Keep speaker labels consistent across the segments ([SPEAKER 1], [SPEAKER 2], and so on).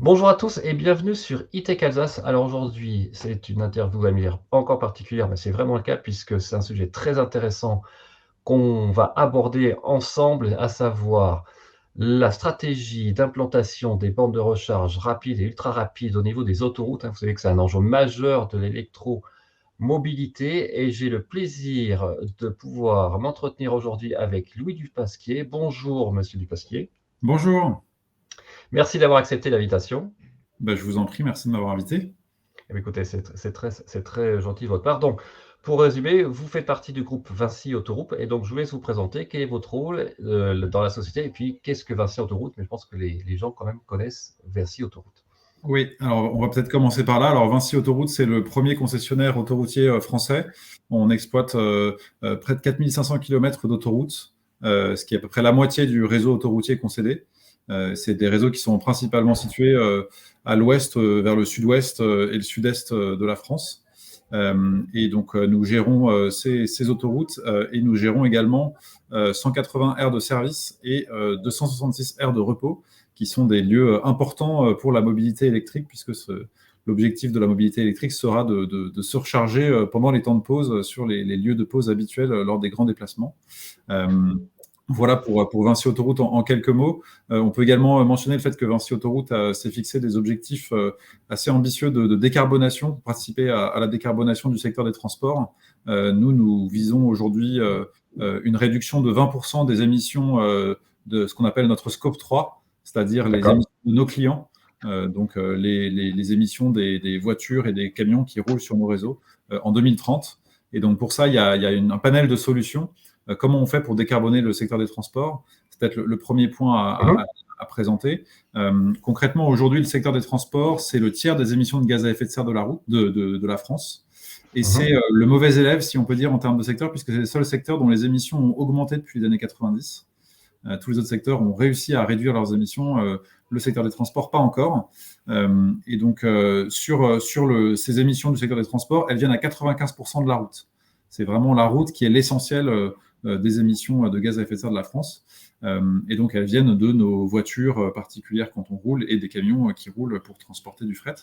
[SPEAKER 1] Bonjour à tous et bienvenue sur E-Tech Alsace. Alors aujourd'hui, c'est une interview à dire encore particulière, mais c'est vraiment le cas puisque c'est un sujet très intéressant qu'on va aborder ensemble, à savoir la stratégie d'implantation des bornes de recharge rapides et ultra rapides au niveau des autoroutes. Vous savez que c'est un enjeu majeur de l'électromobilité et j'ai le plaisir de pouvoir m'entretenir aujourd'hui avec Louis Dupasquier. Bonjour, monsieur Dupasquier.
[SPEAKER 2] Bonjour.
[SPEAKER 1] Merci d'avoir accepté l'invitation.
[SPEAKER 2] Je vous en prie, merci de m'avoir invité.
[SPEAKER 1] Eh bien, écoutez, c'est très gentil de votre part. Donc, pour résumer, vous faites partie du groupe Vinci Autoroute et donc je vais vous présenter quel est votre rôle dans la société et puis qu'est-ce que Vinci Autoroute. Mais je pense que les gens quand même connaissent Vinci Autoroute.
[SPEAKER 2] Oui, alors on va peut-être commencer par là. Alors Vinci Autoroute, c'est le premier concessionnaire autoroutier français. On exploite près de 4500 km d'autoroutes, ce qui est à peu près la moitié du réseau autoroutier concédé. C'est des réseaux qui sont principalement situés à l'ouest, vers le sud-ouest et le sud-est de la France. Et donc, nous gérons ces autoroutes et nous gérons également 180 aires de service et 266 aires de repos, qui sont des lieux importants pour la mobilité électrique, puisque l'objectif de la mobilité électrique sera de se recharger pendant les temps de pause sur les lieux de pause habituels lors des grands déplacements. Voilà pour Vinci Autoroute en quelques mots. On peut également mentionner le fait que Vinci Autoroute s'est fixé des objectifs assez ambitieux de décarbonation, pour participer à la décarbonation du secteur des transports. Nous visons aujourd'hui une réduction de 20% des émissions de ce qu'on appelle notre scope 3, c'est-à-dire les
[SPEAKER 1] D'accord.
[SPEAKER 2] émissions de nos clients, donc les émissions des voitures et des camions qui roulent sur nos réseaux en 2030. Et donc pour ça, il y a un panel de solutions. Comment on fait pour décarboner le secteur des transports? C'est peut-être le premier point
[SPEAKER 1] Mhm.
[SPEAKER 2] à présenter. Concrètement, aujourd'hui, le secteur des transports, c'est le tiers des émissions de gaz à effet de serre de la France. Et
[SPEAKER 1] Mhm.
[SPEAKER 2] c'est le mauvais élève, si on peut dire, en termes de secteur, puisque c'est le seul secteur dont les émissions ont augmenté depuis les années 90. Tous les autres secteurs ont réussi à réduire leurs émissions. Le secteur des transports, pas encore. Et donc, ces émissions du secteur des transports, elles viennent à 95% de la route. C'est vraiment la route qui est l'essentiel des émissions de gaz à effet de serre de la France. Et donc, elles viennent de nos voitures particulières quand on roule et des camions qui roulent pour transporter du fret.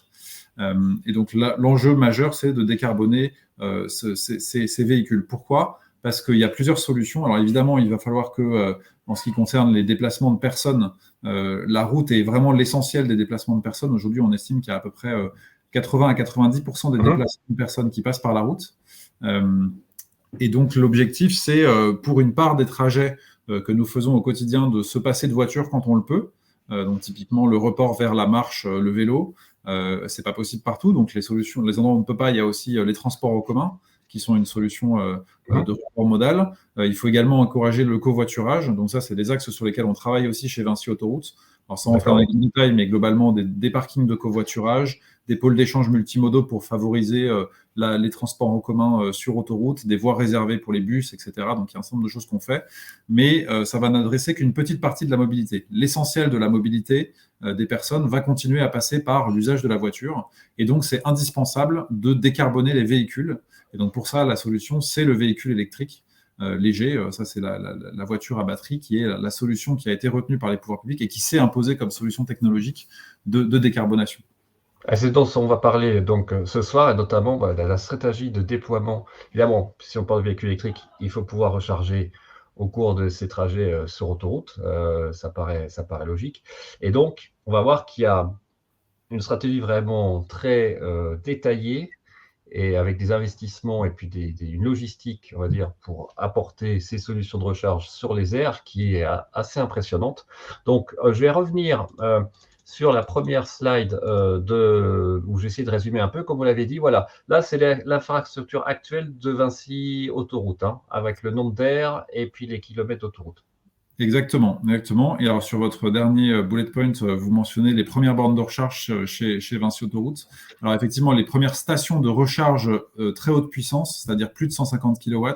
[SPEAKER 2] Et donc, l'enjeu majeur, c'est de décarboner ces véhicules. Pourquoi? Parce qu'il y a plusieurs solutions. Alors, évidemment, il va falloir que, en ce qui concerne les déplacements de personnes, la route est vraiment l'essentiel des déplacements de personnes. Aujourd'hui, on estime qu'il y a à peu près 80 à 90% des
[SPEAKER 1] Mhm.
[SPEAKER 2] déplacements de personnes qui passent par la route. Et donc, l'objectif, c'est pour une part des trajets que nous faisons au quotidien de se passer de voiture quand on le peut. Donc, typiquement, le report vers la marche, le vélo, c'est pas possible partout. Donc, les endroits où on ne peut pas, il y a aussi les transports en commun qui sont une solution
[SPEAKER 1] Mhm.
[SPEAKER 2] de report modal. Il faut également encourager le covoiturage. Donc, ça, c'est des axes sur lesquels on travaille aussi chez Vinci Autoroute. Alors, sans rentrer dans
[SPEAKER 1] D'accord.
[SPEAKER 2] les détails, mais globalement, des parkings de covoiturage, des pôles d'échange multimodaux pour favoriser les transports en commun sur autoroute, des voies réservées pour les bus, etc. Donc, il y a un certain nombre de choses qu'on fait, mais ça va n'adresser qu'une petite partie de la mobilité. L'essentiel de la mobilité des personnes va continuer à passer par l'usage de la voiture, et donc c'est indispensable de décarboner les véhicules. Et donc, pour ça, la solution, c'est le véhicule électrique léger. Ça, c'est la voiture à batterie qui est la solution qui a été retenue par les pouvoirs publics et qui s'est imposée comme solution technologique de décarbonation.
[SPEAKER 1] Et c'est dont on va parler donc ce soir, et notamment la stratégie de déploiement. Évidemment, si on parle de véhicule électrique, il faut pouvoir recharger au cours de ces trajets sur autoroute. Ça paraît logique. Et donc, on va voir qu'il y a une stratégie vraiment très détaillée et avec des investissements et puis une logistique, on va dire, pour apporter ces solutions de recharge sur les airs qui est assez impressionnante. Donc, je vais revenir sur la première slide où j'essaie de résumer un peu, comme vous l'avez dit. Voilà, là, c'est l'infrastructure actuelle de Vinci Autoroute, hein, avec le nombre d'aires et puis les kilomètres d'autoroute.
[SPEAKER 2] Exactement, exactement. Et alors, sur votre dernier bullet point, vous mentionnez les premières bornes de recharge chez Vinci Autoroute. Alors, effectivement, les premières stations de recharge très haute puissance, c'est-à-dire plus de 150 kW,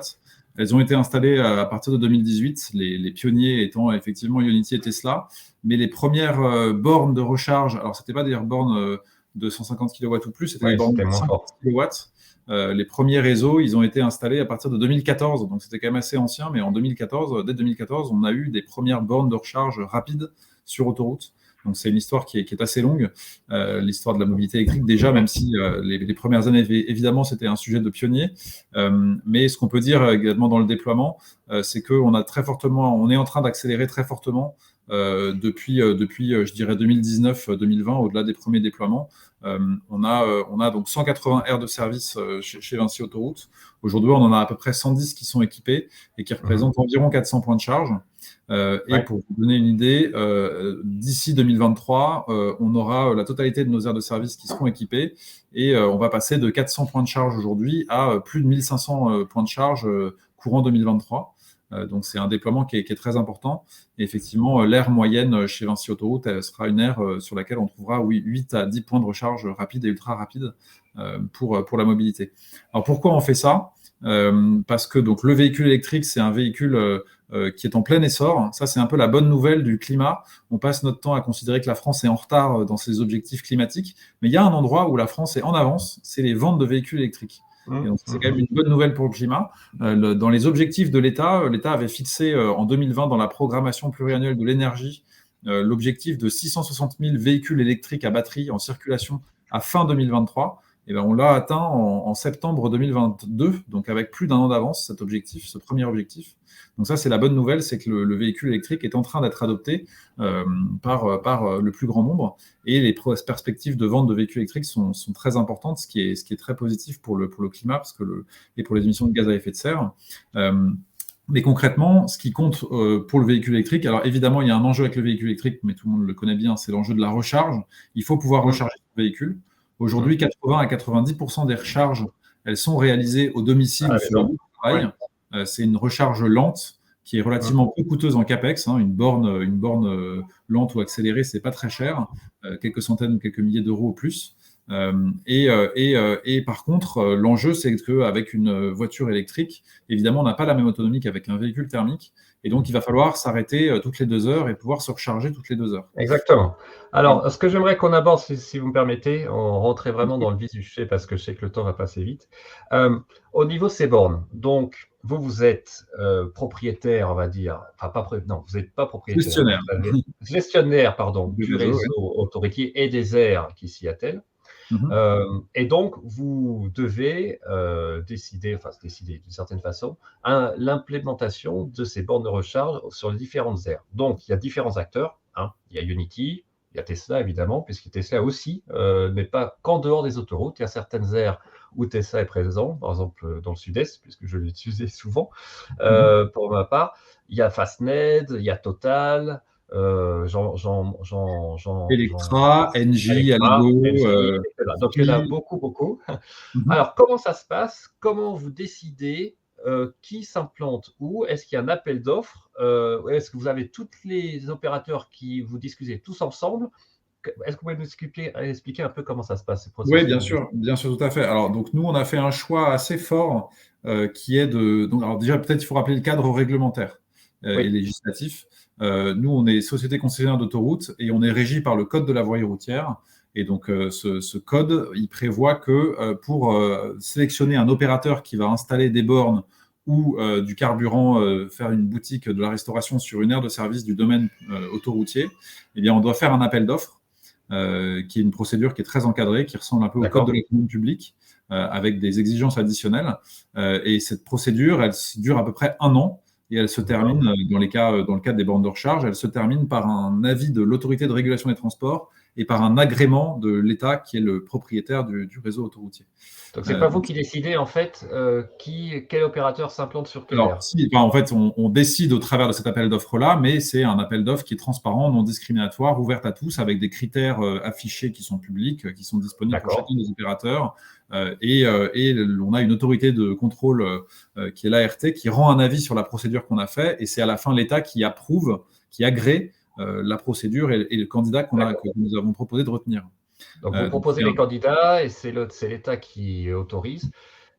[SPEAKER 2] elles ont été installées à partir de 2018, les pionniers étant effectivement Ionity et Tesla. Mais les premières bornes de recharge, alors, c'était pas des bornes de 150 kW ou plus, c'était des
[SPEAKER 1] Oui,
[SPEAKER 2] bornes
[SPEAKER 1] c'était
[SPEAKER 2] de
[SPEAKER 1] moins
[SPEAKER 2] 50
[SPEAKER 1] fort.
[SPEAKER 2] kW. Les premiers réseaux, ils ont été installés à partir de 2014, donc c'était quand même assez ancien, mais dès 2014, on a eu des premières bornes de recharge rapides sur autoroute. Donc, c'est une histoire qui est assez longue, l'histoire de la mobilité électrique déjà, même si les premières années, évidemment, c'était un sujet de pionnier. Mais ce qu'on peut dire également dans le déploiement, c'est qu'on on est en train d'accélérer très fortement depuis, je dirais, 2019-2020, au-delà des premiers déploiements. On a donc 180 aires de service chez Vinci Autoroute. Aujourd'hui, on en a à peu près 110 qui sont équipés et qui représentent environ 400 points de charge. Et pour vous donner une idée, d'ici 2023, on aura la totalité de nos aires de service qui seront équipées et on va passer de 400 points de charge aujourd'hui à plus de 1500 points de charge courant 2023. Donc, c'est un déploiement qui est très important. Et effectivement, l'aire moyenne chez Vinci Autoroute, elle sera une aire sur laquelle on trouvera 8 à 10 points de recharge rapides et ultra rapides pour la mobilité. Alors, pourquoi on fait ça ? Parce que donc, le véhicule électrique, c'est un véhicule qui est en plein essor. Ça, c'est un peu la bonne nouvelle du climat. On passe notre temps à considérer que la France est en retard dans ses objectifs climatiques. Mais il y a un endroit où la France est en avance, c'est les ventes de véhicules électriques. Et donc, c'est quand même une bonne nouvelle pour le climat. Dans les objectifs de l'État, l'État avait fixé en 2020 dans la programmation pluriannuelle de l'énergie l'objectif de 660 000 véhicules électriques à batterie en circulation à fin 2023. Et ben, on l'a atteint en septembre 2022, donc avec plus d'un an d'avance, cet objectif, ce premier objectif. Donc ça, c'est la bonne nouvelle, c'est que le véhicule électrique est en train d'être adopté par le plus grand nombre, et les perspectives de vente de véhicules électriques sont très importantes, ce qui est très positif pour le climat et pour les émissions de gaz à effet de serre. Mais concrètement, ce qui compte pour le véhicule électrique, alors évidemment, il y a un enjeu avec le véhicule électrique, mais tout le monde le connaît bien, c'est l'enjeu de la recharge. Il faut pouvoir recharger son véhicule. Aujourd'hui, 80 à 90% des recharges, elles sont réalisées au domicile ou sur le travail. C'est une recharge lente qui est relativement peu coûteuse en CAPEX. Une borne lente ou accélérée, c'est pas très cher, quelques centaines ou quelques milliers d'euros au plus. Et par contre, l'enjeu, c'est qu'avec une voiture électrique, évidemment, on n'a pas la même autonomie qu'avec un véhicule thermique. Et donc, il va falloir s'arrêter toutes les 2 heures et pouvoir se recharger toutes les 2 heures.
[SPEAKER 1] Exactement. Alors, ce que j'aimerais qu'on aborde, si vous me permettez, on rentrait vraiment dans le vif du sujet parce que je sais que le temps va passer vite. Au niveau de ces bornes, donc, vous êtes propriétaire, on va dire, non, vous n'êtes pas propriétaire. Gestionnaire, pardon, du réseau autoroutier et des aires qui s'y attellent. Et donc, vous devez décider d'une certaine façon, l'implémentation de ces bornes de recharge sur les différentes aires. Donc, il y a différents acteurs. Il y a Unity, il y a Tesla, évidemment, puisque Tesla aussi n'est pas qu'en dehors des autoroutes. Il y a certaines aires où Tesla est présent, par exemple dans le sud-est, puisque je l'ai utilisé souvent, pour ma part. Il y a Fastned, il y a Total,
[SPEAKER 2] Electra, Engie, Allego.
[SPEAKER 1] Donc, il y en a beaucoup. Alors, comment ça se passe? Comment vous décidez qui s'implante où? Est-ce qu'il y a un appel d'offres? Est-ce que vous avez tous les opérateurs qui vous discutez tous ensemble? Est-ce que vous pouvez nous expliquer un peu comment ça se passe, ce processus?
[SPEAKER 2] Oui, bien sûr, tout à fait. Alors, donc, nous, on a fait un choix assez fort qui est de. Donc, alors, déjà, peut-être il faut rappeler le cadre réglementaire et législatif. Nous, on est société concessionnaire d'autoroute et on est régi par le code de la voirie routière. Et donc, ce code, il prévoit que pour sélectionner un opérateur qui va installer des bornes ou du carburant, faire une boutique de la restauration sur une aire de service du domaine autoroutier, eh bien, on doit faire un appel d'offres, qui est une procédure qui est très encadrée, qui ressemble un peu au code de la commande publique, avec des exigences additionnelles. Et cette procédure, elle dure à peu près 1 an. Et elle se termine, dans le cadre des bornes de recharge, elle se termine par un avis de l'autorité de régulation des transports et par un agrément de l'État qui est le propriétaire du réseau autoroutier.
[SPEAKER 1] Donc, ce n'est pas vous qui décidez, en fait, quel opérateur s'implante sur quelle aire?
[SPEAKER 2] En fait, on décide au travers de cet appel d'offres-là, mais c'est un appel d'offres qui est transparent, non discriminatoire, ouvert à tous, avec des critères affichés qui sont publics, qui sont disponibles pour chacun des opérateurs. Et on a une autorité de contrôle qui est l'ART, qui rend un avis sur la procédure qu'on a fait, et c'est à la fin l'État qui approuve, qui agrée la procédure et le candidat que nous avons proposé de retenir.
[SPEAKER 1] Donc, vous proposez les candidats et c'est l'État qui autorise.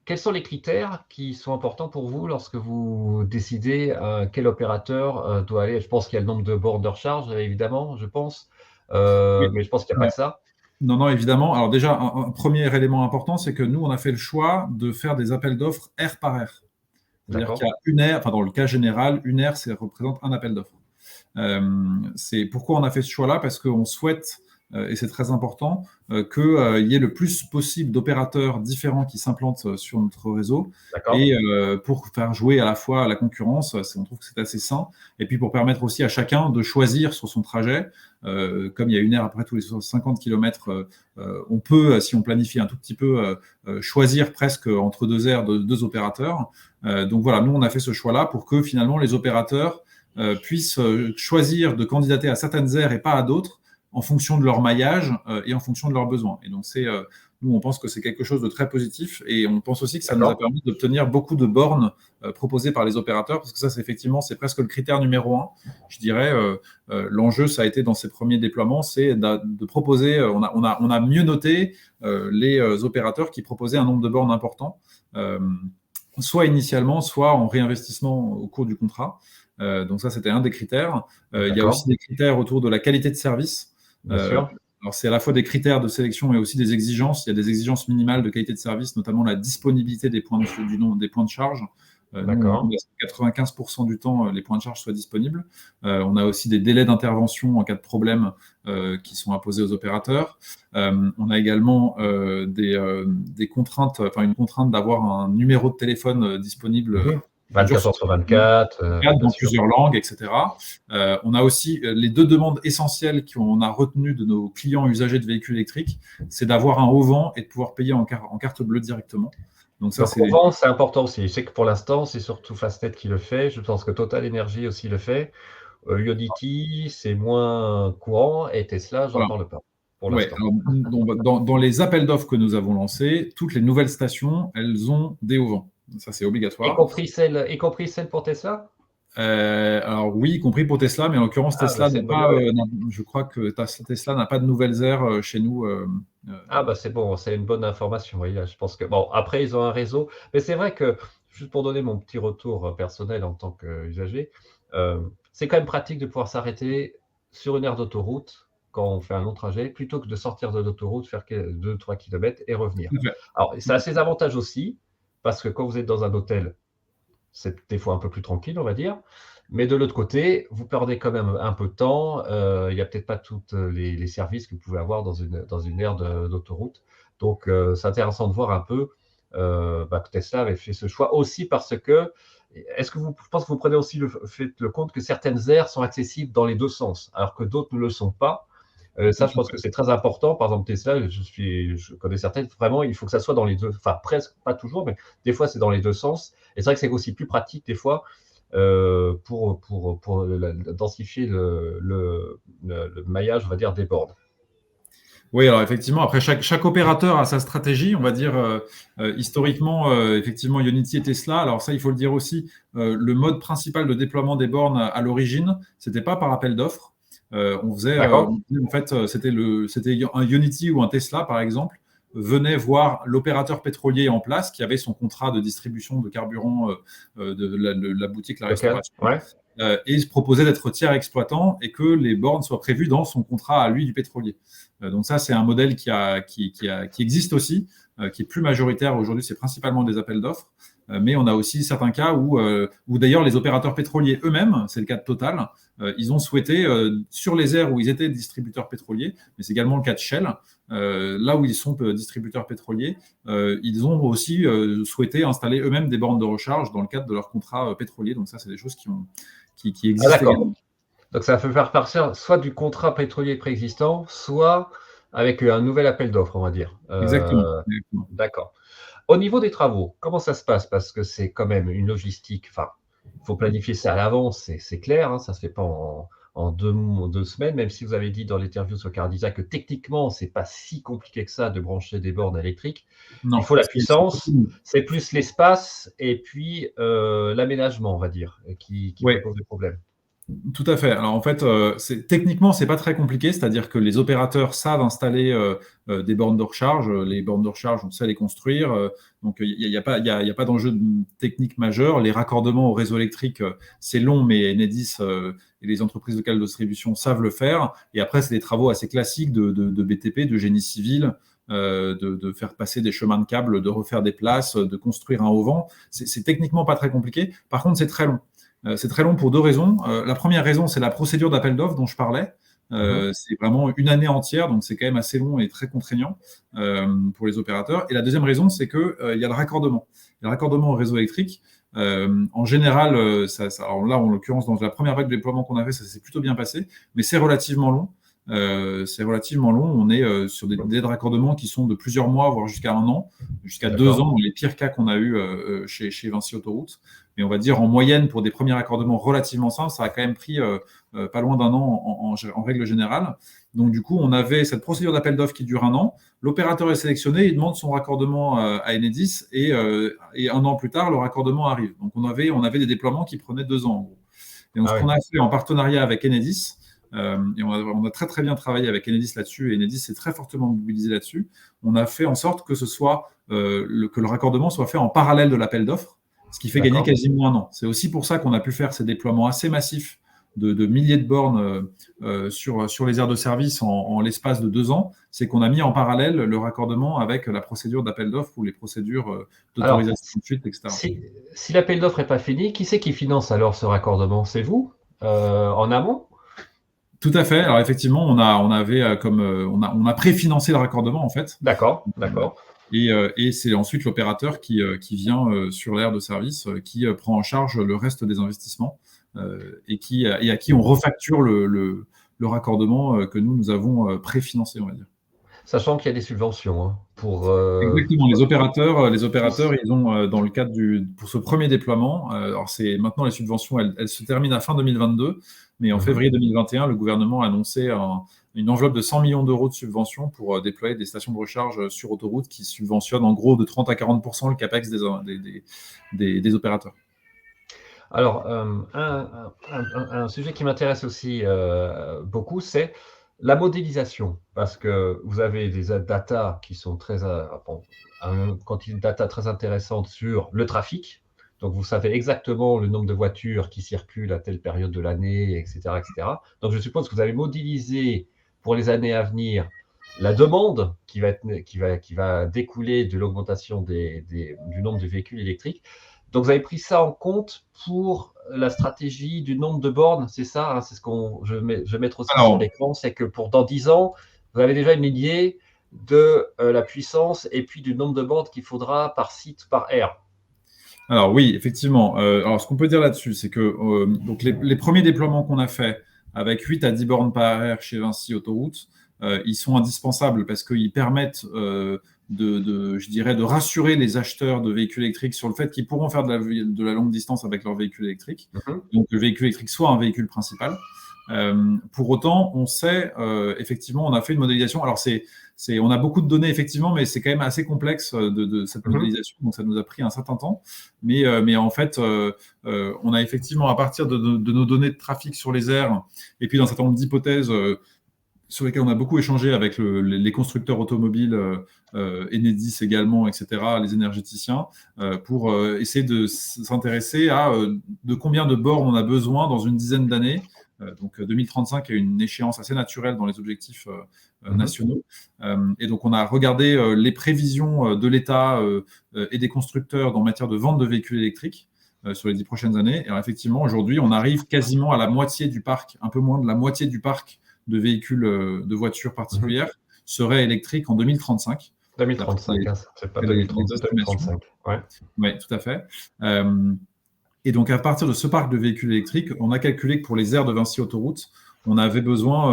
[SPEAKER 1] Quels sont les critères qui sont importants pour vous lorsque vous décidez quel opérateur doit aller? Je pense qu'il y a le nombre de bornes de recharge, évidemment, je pense. Mais je pense qu'il n'y a pas que ça.
[SPEAKER 2] Non, évidemment. Alors déjà, un premier élément important, c'est que nous, on a fait le choix de faire des appels d'offres aire par aire. C'est-à-dire qu'il y a une aire, dans le cas général, une aire, ça représente un appel d'offres. C'est pourquoi on a fait ce choix-là, parce qu'on souhaite, et c'est très important, qu'il y ait le plus possible d'opérateurs différents qui s'implantent sur notre réseau.
[SPEAKER 1] D'accord?
[SPEAKER 2] Et pour faire jouer à la fois la concurrence, on trouve que c'est assez sain. Et puis pour permettre aussi à chacun de choisir sur son trajet. Comme il y a une aire après tous les 50 km, on peut, si on planifie un tout petit peu, choisir presque entre deux aires de deux opérateurs. Donc voilà, nous on a fait ce choix-là pour que finalement les opérateurs puissent choisir de candidater à certaines aires et pas à d'autres, en fonction de leur maillage et en fonction de leurs besoins. Et donc, nous, on pense que c'est quelque chose de très positif, et on pense aussi que ça nous a permis d'obtenir beaucoup de bornes proposées par les opérateurs, parce que ça, c'est presque le critère numéro un. Je dirais, l'enjeu, ça a été dans ces premiers déploiements, c'est de proposer, on a mieux noté les opérateurs qui proposaient un nombre de bornes important, soit initialement, soit en réinvestissement au cours du contrat. Donc ça, c'était un des critères. Il y a aussi des critères autour de la qualité de service.
[SPEAKER 1] Bien sûr.
[SPEAKER 2] Alors, c'est à la fois des critères de sélection, mais aussi des exigences. Il y a des exigences minimales de qualité de service, notamment la disponibilité des points de charge. Nous, on veut que 95% du temps, les points de charge soient disponibles. On a aussi des délais d'intervention en cas de problème qui sont imposés aux opérateurs. On a également des contraintes, une contrainte d'avoir un numéro de téléphone disponible
[SPEAKER 1] 24 heures sur 24.
[SPEAKER 2] Dans plusieurs langues, etc. On a aussi les deux demandes essentielles qu'on a retenues de nos clients usagers de véhicules électriques, c'est d'avoir un haut vent et de pouvoir payer en carte bleue directement. Donc ça,
[SPEAKER 1] au vent, c'est important aussi. Je sais que pour l'instant, c'est surtout Fastnet qui le fait. Je pense que Total Energy aussi le fait. Ionity, c'est moins courant, et Tesla, j'en parle pas pour l'instant.
[SPEAKER 2] Dans les appels d'offres que nous avons lancés, toutes les nouvelles stations, elles ont des hauts vents. Ça, c'est obligatoire.
[SPEAKER 1] Y compris celle pour Tesla?
[SPEAKER 2] Alors oui, y compris pour Tesla, mais en l'occurrence, Tesla n'a pas. Je crois que Tesla n'a pas de nouvelles aires chez nous.
[SPEAKER 1] C'est bon, c'est une bonne information. Oui, là, je pense que bon, après ils ont un réseau, mais c'est vrai que juste pour donner mon petit retour personnel en tant qu'usager, c'est quand même pratique de pouvoir s'arrêter sur une aire d'autoroute quand on fait un long trajet, plutôt que de sortir de l'autoroute, faire 2-3 km et revenir. Alors, ça a ses avantages aussi, parce que quand vous êtes dans un hôtel, c'est des fois un peu plus tranquille, on va dire. Mais de l'autre côté, vous perdez quand même un peu de temps. Il n'y a peut-être pas tous les services que vous pouvez avoir dans une aire d'autoroute. Donc, c'est intéressant de voir un peu que Tesla avait fait ce choix aussi parce que, je pense que vous prenez aussi le compte que certaines aires sont accessibles dans les deux sens, alors que d'autres ne le sont pas. Ça, je pense que c'est très important. Par exemple, Tesla, je connais certaines, vraiment, il faut que ça soit dans les deux, enfin presque, pas toujours, mais des fois, c'est dans les deux sens. Et c'est vrai que c'est aussi plus pratique, des fois, pour densifier le maillage, on va dire, des bornes.
[SPEAKER 2] Oui, alors effectivement, après, chaque opérateur a sa stratégie, on va dire, historiquement, effectivement, Ionity et Tesla. Alors ça, il faut le dire aussi, le mode principal de déploiement des bornes à l'origine, c'était pas par appel d'offres. C'était un Ionity ou un Tesla, par exemple, venait voir l'opérateur pétrolier en place qui avait son contrat de distribution de carburant de la boutique La Restauration. Et se proposait d'être tiers exploitant et que les bornes soient prévues dans son contrat à lui du pétrolier. Donc ça, c'est un modèle qui existe aussi, qui est plus majoritaire aujourd'hui, c'est principalement des appels d'offres. Mais on a aussi certains cas où d'ailleurs les opérateurs pétroliers eux-mêmes, c'est le cas de Total, ils ont souhaité, sur les aires où ils étaient distributeurs pétroliers, mais c'est également le cas de Shell, là où ils sont distributeurs pétroliers, ils ont aussi souhaité installer eux-mêmes des bornes de recharge dans le cadre de leur contrat pétrolier. Donc ça, c'est des choses qui existent également.
[SPEAKER 1] Donc ça peut faire partir soit du contrat pétrolier préexistant, soit avec un nouvel appel d'offres, on va dire.
[SPEAKER 2] Exactement.
[SPEAKER 1] D'accord. Au niveau des travaux, comment ça se passe? Parce que c'est quand même une logistique, enfin, il faut planifier ça à l'avance, c'est clair, hein, ça ne se fait pas en 2 semaines, même si vous avez dit dans l'interview sur Cardisa que techniquement, ce n'est pas si compliqué que ça de brancher des bornes électriques. Non, il faut la puissance, c'est plus l'espace et puis l'aménagement, on va dire, qui pose des problèmes.
[SPEAKER 2] Tout à fait. Alors en fait, techniquement, c'est pas très compliqué, c'est-à-dire que les opérateurs savent installer des bornes de recharge. Les bornes de recharge, on sait les construire. Donc il n'y a pas d'enjeu technique majeur. Les raccordements au réseau électrique, c'est long, mais Enedis et les entreprises locales de distribution savent le faire. Et après, c'est des travaux assez classiques de BTP, de génie civil. De faire passer des chemins de câbles, de refaire des places, de construire un haut vent. C'est techniquement pas très compliqué. Par contre, c'est très long. C'est très long pour deux raisons. La première raison, c'est la procédure d'appel d'offres dont je parlais. C'est vraiment une année entière, donc c'est quand même assez long et très contraignant pour les opérateurs. Et la deuxième raison, c'est qu'il y a le raccordement. Le raccordement au réseau électrique, en général, alors là, en l'occurrence, dans la première vague de déploiement qu'on a fait, ça s'est plutôt bien passé, mais c'est relativement long. On est sur des délais de raccordement qui sont de plusieurs mois, voire jusqu'à 1 an, jusqu'à 2 ans, dans les pires cas qu'on a eu chez Vinci Autoroute. Mais on va dire en moyenne, pour des premiers raccordements relativement simples, ça a quand même pris pas loin d'1 an en règle générale. Donc du coup, on avait cette procédure d'appel d'offres qui dure 1 an. L'opérateur est sélectionné, il demande son raccordement à Enedis et 1 an plus tard, le raccordement arrive. Donc on avait des déploiements qui prenaient 2 ans en gros. Et donc ce qu'on a fait en partenariat avec Enedis, et on a très très bien travaillé avec Enedis là-dessus, et Enedis s'est très fortement mobilisé là-dessus. On a fait en sorte que que le raccordement soit fait en parallèle de l'appel d'offres, ce qui fait gagner quasiment 1 an. C'est aussi pour ça qu'on a pu faire ces déploiements assez massifs de milliers de bornes sur les aires de service en l'espace de 2 ans. C'est qu'on a mis en parallèle le raccordement avec la procédure d'appel d'offres ou les procédures d'autorisation de fuite, etc.
[SPEAKER 1] Si l'appel d'offres n'est pas fini, qui c'est qui finance alors ce raccordement? C'est vous en amont?
[SPEAKER 2] Tout à fait. Alors effectivement, on a préfinancé le raccordement en fait.
[SPEAKER 1] D'accord.
[SPEAKER 2] Et c'est ensuite l'opérateur qui vient sur l'aire de service, qui prend en charge le reste des investissements et à qui on refacture le raccordement que nous avons préfinancé, on va dire.
[SPEAKER 1] Sachant qu'il y a des subventions pour.
[SPEAKER 2] Exactement. Les opérateurs, ils ont dans le cadre pour ce premier déploiement. Alors maintenant les subventions, elles se terminent à fin 2022, mais en février 2021, le gouvernement a annoncé une enveloppe de 100 millions d'euros de subventions pour déployer des stations de recharge sur autoroute qui subventionnent en gros de 30 à 40% le capex des opérateurs.
[SPEAKER 1] Alors, un sujet qui m'intéresse aussi beaucoup, c'est la modélisation, parce que vous avez des data qui sont une quantité de data très intéressante sur le trafic. Donc, vous savez exactement le nombre de voitures qui circulent à telle période de l'année, etc., etc. Donc, je suppose que vous avez modélisé pour les années à venir la demande qui va découler de l'augmentation du nombre de véhicules électriques. Donc, vous avez pris ça en compte pour la stratégie du nombre de bornes, c'est ça, c'est ce que je vais mettre aussi sur l'écran, c'est que dans 10 ans, vous avez déjà une idée de la puissance et puis du nombre de bornes qu'il faudra par site, par aire.
[SPEAKER 2] Alors oui, effectivement. Alors ce qu'on peut dire là-dessus, c'est que donc les premiers déploiements qu'on a fait avec 8 à 10 bornes par aire chez Vinci Autoroute, ils sont indispensables parce qu'ils permettent je dirais, de rassurer les acheteurs de véhicules électriques sur le fait qu'ils pourront faire de la longue distance avec leur véhicule électrique. Donc, le véhicule électrique soit un véhicule principal. Pour autant, on sait, effectivement, on a fait une modélisation. Alors, on a beaucoup de données, effectivement, mais c'est quand même assez complexe de cette modélisation. Donc, ça nous a pris un certain temps. Mais en fait, on a effectivement, à partir de nos données de trafic sur les aires, et puis d'un certain nombre d'hypothèses sur lesquels on a beaucoup échangé avec les constructeurs automobiles, Enedis également, etc., les énergéticiens, pour essayer de s'intéresser à de combien de bornes on a besoin dans une dizaine d'années. Donc 2035 est une échéance assez naturelle dans les objectifs nationaux. Et donc on a regardé les prévisions de l'État et des constructeurs en matière de vente de véhicules électriques sur les 10 prochaines années. Et alors, effectivement, aujourd'hui, on arrive quasiment à la moitié du parc, un peu moins de la moitié du parc de véhicules, de voitures particulières seraient électriques en 2035.
[SPEAKER 1] 2035, c'est pas 2032, 2035.
[SPEAKER 2] Oui, tout à fait. Et donc, à partir de ce parc de véhicules électriques, on a calculé que pour les aires de Vinci Autoroute, on avait besoin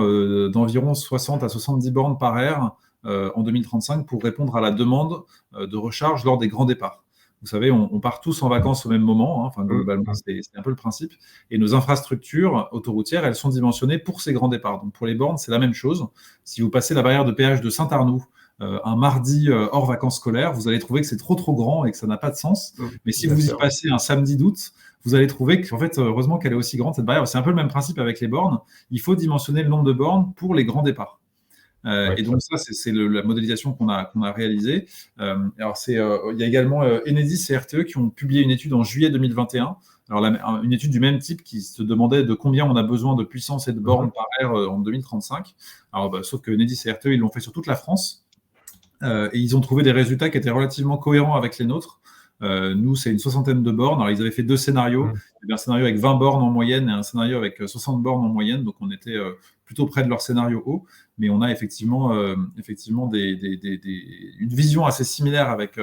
[SPEAKER 2] d'environ 60 à 70 bornes par aire en 2035 pour répondre à la demande de recharge lors des grands départs. Vous savez, on part tous en vacances au même moment, enfin, globalement, c'est un peu le principe. Et nos infrastructures autoroutières, elles sont dimensionnées pour ces grands départs. Donc, pour les bornes, c'est la même chose. Si vous passez la barrière de péage de Saint-Arnoux un mardi hors vacances scolaires, vous allez trouver que c'est trop grand et que ça n'a pas de sens. Mais si vous y passez un samedi d'août, vous allez trouver qu'en fait, heureusement qu'elle est aussi grande, cette barrière. C'est un peu le même principe avec les bornes. Il faut dimensionner le nombre de bornes pour les grands départs. Et donc ça, c'est la modélisation qu'on a réalisée. Alors il y a également Enedis et RTE qui ont publié une étude en juillet 2021. Alors une étude du même type qui se demandait de combien on a besoin de puissance et de bornes par aire en 2035. Alors sauf que Enedis et RTE, ils l'ont fait sur toute la France. Et ils ont trouvé des résultats qui étaient relativement cohérents avec les nôtres. Nous, c'est une soixantaine de bornes. Alors, ils avaient fait 2 scénarios.
[SPEAKER 1] Mmh.
[SPEAKER 2] Il y avait un scénario avec 20 bornes en moyenne et un scénario avec 60 bornes en moyenne. Donc, on était plutôt près de leur scénario haut. Mais on a effectivement une vision assez similaire avec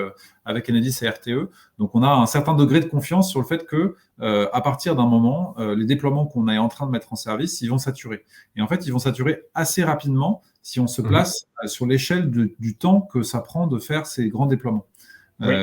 [SPEAKER 2] Enedis et RTE. Donc, on a un certain degré de confiance sur le fait que, à partir d'un moment, les déploiements qu'on est en train de mettre en service, ils vont saturer. Et en fait, ils vont saturer assez rapidement si on se place sur l'échelle du temps que ça prend de faire ces grands déploiements.
[SPEAKER 1] Oui.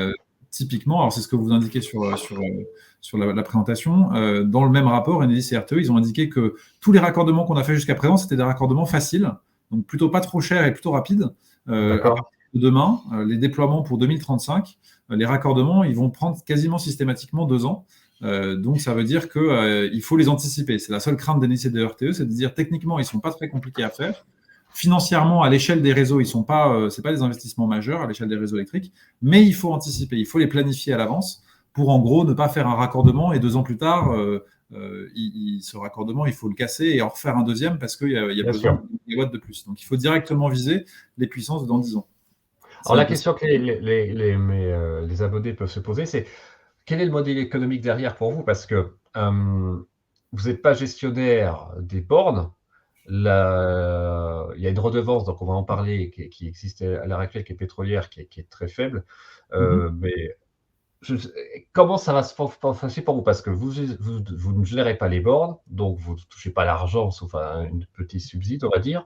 [SPEAKER 2] Typiquement, alors c'est ce que vous indiquez sur la présentation, dans le même rapport, Enedis et RTE, ils ont indiqué que tous les raccordements qu'on a fait jusqu'à présent, c'était des raccordements faciles, donc plutôt pas trop chers et plutôt rapides. À
[SPEAKER 1] D'accord.
[SPEAKER 2] partir de demain, les déploiements pour 2035, les raccordements, ils vont prendre quasiment systématiquement 2 ans. Donc ça veut dire qu'il faut les anticiper. C'est la seule crainte d'Enedis et de RTE, c'est de dire techniquement, ils ne sont pas très compliqués à faire. Financièrement, à l'échelle des réseaux, c'est pas des investissements majeurs à l'échelle des réseaux électriques, mais il faut anticiper, il faut les planifier à l'avance pour en gros ne pas faire un raccordement et 2 ans plus tard, ce raccordement, il faut le casser et en refaire un deuxième parce qu'il y a
[SPEAKER 1] Bien
[SPEAKER 2] besoin
[SPEAKER 1] sûr.
[SPEAKER 2] de mégawatts de plus. Donc il faut directement viser les puissances dans 10 ans. C'est
[SPEAKER 1] Alors
[SPEAKER 2] un
[SPEAKER 1] la
[SPEAKER 2] peu ça.
[SPEAKER 1] question que les abonnés peuvent se poser, c'est quel est le modèle économique derrière pour vous? Parce que vous n'êtes pas gestionnaire des bornes. Il y a une redevance, donc on va en parler, qui existe à l'heure actuelle, qui est pétrolière, qui est très faible. Mais comment ça va se passer pour vous? Parce que vous ne gérez pas les bornes, donc vous ne touchez pas l'argent, sauf un petit subside, on va dire.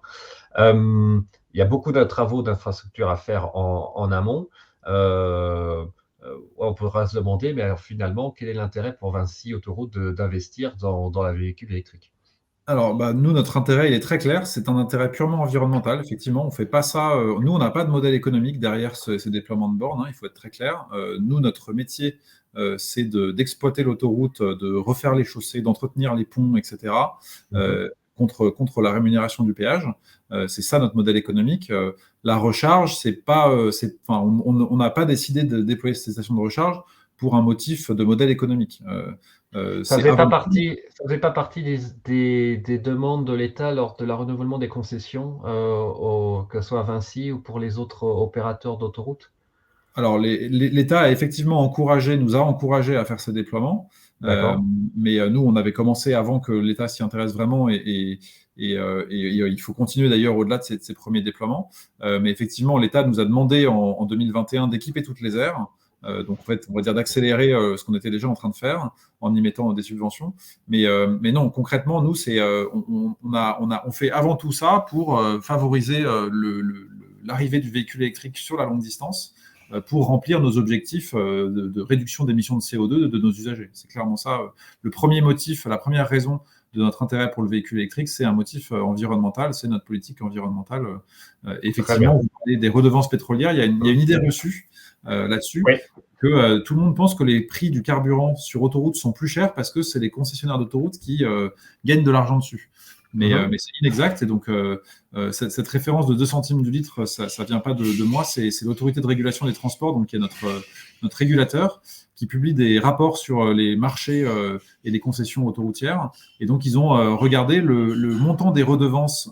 [SPEAKER 1] Il y a beaucoup de travaux d'infrastructure à faire en amont. On pourra se demander, mais alors finalement, quel est l'intérêt pour Vinci Autoroute d'investir dans la véhicule électrique?
[SPEAKER 2] Alors, nous, notre intérêt, il est très clair. C'est un intérêt purement environnemental. Effectivement, on fait pas ça. Nous, on n'a pas de modèle économique derrière ces déploiements de bornes, hein, il faut être très clair. Nous, notre métier, c'est d'exploiter l'autoroute, de refaire les chaussées, d'entretenir les ponts, etc.,
[SPEAKER 1] Mmh.
[SPEAKER 2] contre la rémunération du péage. C'est ça notre modèle économique. La recharge, c'est pas, enfin, on n'a pas décidé de déployer ces stations de recharge pour un motif de modèle économique.
[SPEAKER 1] Ça
[SPEAKER 2] C'est
[SPEAKER 1] faisait pas
[SPEAKER 2] avant tout.
[SPEAKER 1] partie, ça faisait pas partie des demandes de l'État lors de la renouvellement des concessions, que ce soit à Vinci ou pour les autres opérateurs d'autoroutes?
[SPEAKER 2] Alors, l'État a effectivement nous a encouragé à faire ce déploiement, euh,
[SPEAKER 1] D'accord.
[SPEAKER 2] mais nous, on avait commencé avant que l'État s'y intéresse vraiment, et il faut continuer d'ailleurs au-delà de ces premiers déploiements. Mais effectivement, l'État nous a demandé en 2021 d'équiper toutes les aires, donc en fait, on va dire d'accélérer ce qu'on était déjà en train de faire en y mettant des subventions. Mais non, concrètement, nous, on fait avant tout ça pour favoriser l'arrivée du véhicule électrique sur la longue distance pour remplir nos objectifs de réduction d'émissions de CO2 de nos usagers. C'est clairement ça. Le premier motif, la première raison de notre intérêt pour le véhicule électrique, c'est un motif environnemental, c'est notre politique environnementale.
[SPEAKER 1] Très bien.
[SPEAKER 2] Effectivement, vous parlez des redevances pétrolières, il y a une idée reçue là-dessus,
[SPEAKER 1] Oui.
[SPEAKER 2] que tout le monde pense que les prix du carburant sur autoroute sont plus chers parce que c'est les concessionnaires d'autoroute qui gagnent de l'argent dessus.
[SPEAKER 1] Mmh.
[SPEAKER 2] Mais c'est inexact. Et donc, cette référence de 2 centimes du litre, ça ne vient pas de moi, c'est l'autorité de régulation des transports, donc, qui est notre régulateur, qui publie des rapports sur les marchés et les concessions autoroutières. Et donc, ils ont regardé le montant des redevances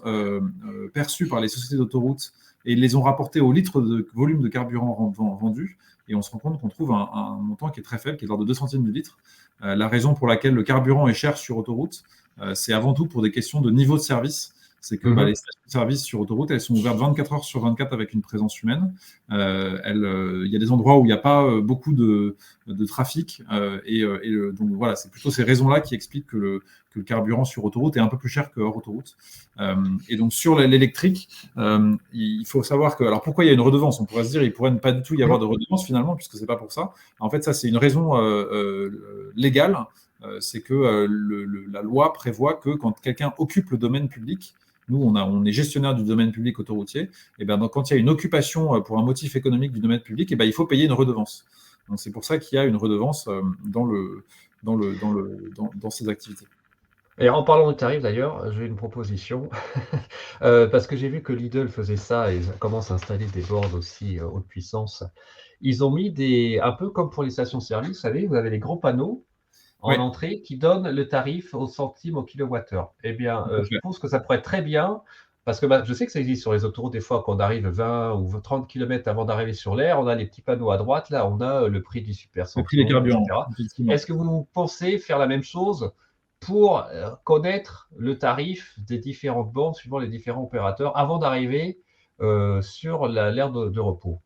[SPEAKER 2] perçues par les sociétés d'autoroutes et ils les ont rapportés au litre de volume de carburant vendu. Et on se rend compte qu'on trouve un montant qui est très faible, qui est de l'ordre de 2 centimes du litre. La raison pour laquelle le carburant est cher sur autoroute, c'est avant tout pour des questions de niveau de service. C'est que les
[SPEAKER 1] Mmh.
[SPEAKER 2] stations de service sur autoroute, elles sont ouvertes 24 heures sur 24 avec une présence humaine. Il y a des endroits où il n'y a pas beaucoup de trafic. Donc voilà, c'est plutôt ces raisons-là qui expliquent que le carburant sur autoroute est un peu plus cher que hors autoroute. Et donc sur l'électrique, il faut savoir que... Alors pourquoi il y a une redevance? On pourrait se dire il ne pourrait ne pas du tout y avoir de redevance finalement, puisque ce n'est pas pour ça. En fait, ça, c'est une raison légale. C'est que la loi prévoit que quand quelqu'un occupe le domaine public, nous, on est gestionnaire du domaine public autoroutier, et ben, donc, quand il y a une occupation pour un motif économique du domaine public, et ben, il faut payer une redevance. Donc c'est pour ça qu'il y a une redevance dans ces activités.
[SPEAKER 1] Et en parlant de tarifs d'ailleurs, j'ai une proposition. Parce que j'ai vu que Lidl faisait ça et ils commencent à installer des bornes aussi haute puissance. Ils ont mis un peu comme pour les stations-service, vous savez, vous avez les gros panneaux
[SPEAKER 2] Oui,
[SPEAKER 1] en entrée qui donnent le tarif au centime au kilowattheure. Eh bien,
[SPEAKER 2] tout à
[SPEAKER 1] je
[SPEAKER 2] fait.
[SPEAKER 1] pense que ça pourrait être très bien parce que je sais que ça existe sur les autoroutes, des fois, quand on arrive 20 ou 30 km avant d'arriver sur l'aire, on a les petits panneaux à droite, là, on a le prix du super
[SPEAKER 2] Le prix des
[SPEAKER 1] samplon,
[SPEAKER 2] carburants,
[SPEAKER 1] etc.
[SPEAKER 2] effectivement.
[SPEAKER 1] Est-ce que vous pensez faire la même chose pour connaître le tarif des différentes bornes suivant les différents opérateurs avant d'arriver sur l'aire de repos?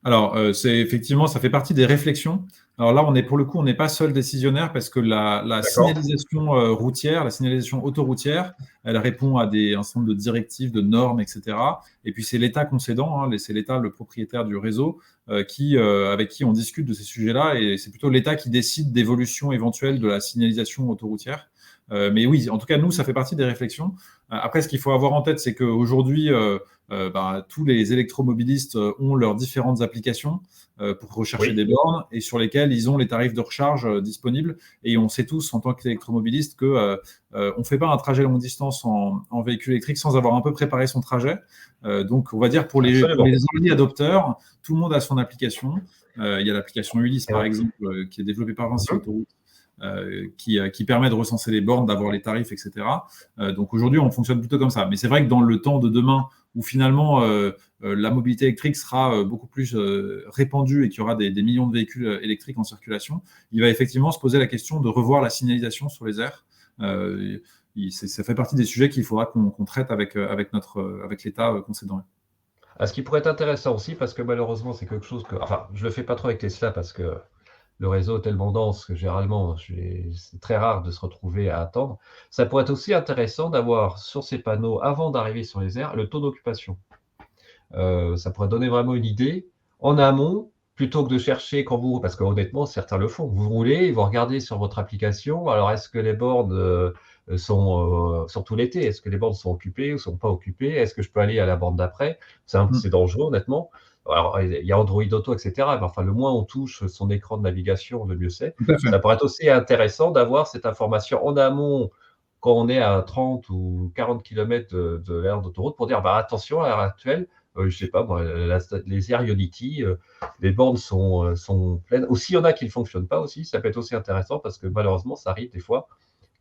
[SPEAKER 2] Alors, c'est effectivement, ça fait partie des réflexions. Alors là, pour le coup, on n'est pas seul décisionnaire parce que la
[SPEAKER 1] D'accord.
[SPEAKER 2] signalisation routière, la signalisation autoroutière, elle répond à un certain nombre de directives, de normes, etc. Et puis, c'est l'État concédant, hein, c'est l'État, le propriétaire du réseau, avec qui on discute de ces sujets-là. Et c'est plutôt l'État qui décide d'évolution éventuelle de la signalisation autoroutière. Mais oui, en tout cas, nous, ça fait partie des réflexions. Après, ce qu'il faut avoir en tête, c'est qu'aujourd'hui, tous les électromobilistes ont leurs différentes applications pour rechercher
[SPEAKER 1] Oui,
[SPEAKER 2] des bornes et sur lesquelles ils ont les tarifs de recharge disponibles. Et on sait tous, en tant qu'électromobiliste, que on ne fait pas un trajet longue distance en véhicule électrique sans avoir un peu préparé son trajet. Donc, on va dire pour les
[SPEAKER 1] absolument.
[SPEAKER 2] early adopteurs, tout le monde a son application. Il y a l'application Ulysse,
[SPEAKER 1] Et
[SPEAKER 2] par exemple, qui est développée par Vinci
[SPEAKER 1] Mhm.
[SPEAKER 2] Autoroute, qui permet de recenser les bornes, d'avoir les tarifs, etc. Donc aujourd'hui, on fonctionne plutôt comme ça. Mais c'est vrai que dans le temps de demain, où finalement la mobilité électrique sera beaucoup plus répandue et qu'il y aura des millions de véhicules électriques en circulation, il va effectivement se poser la question de revoir la signalisation sur les aires. Ça fait partie des sujets qu'il faudra qu'on traite avec l'État concédant.
[SPEAKER 1] Ce qui pourrait être intéressant aussi, parce que malheureusement, c'est quelque chose que. Enfin, je ne le fais pas trop avec Tesla parce que le réseau est tellement dense que généralement, c'est très rare de se retrouver à attendre. Ça pourrait être aussi intéressant d'avoir sur ces panneaux, avant d'arriver sur les aires, le taux d'occupation. Ça pourrait donner vraiment une idée en amont, plutôt que de chercher quand vous, parce qu'honnêtement, certains le font. Vous roulez, vous regardez sur votre application. Alors, est-ce que les bornes sont, surtout l'été, est-ce que les bornes sont occupées ou sont pas occupées? Est-ce que je peux aller à la borne d'après? C'est dangereux, honnêtement. Alors, il y a Android Auto, etc. Mais enfin, le moins on touche son écran de navigation, le mieux c'est.
[SPEAKER 2] Tout à fait.
[SPEAKER 1] Ça pourrait être aussi intéressant d'avoir cette information en amont quand on est à 30 ou 40 km de l'aire d'autoroute pour dire bah, attention, à l'heure actuelle, je sais pas, moi, les Air Unity, les bornes sont pleines. Aussi, il y en a qui ne fonctionnent pas aussi. Ça peut être aussi intéressant parce que malheureusement, ça arrive des fois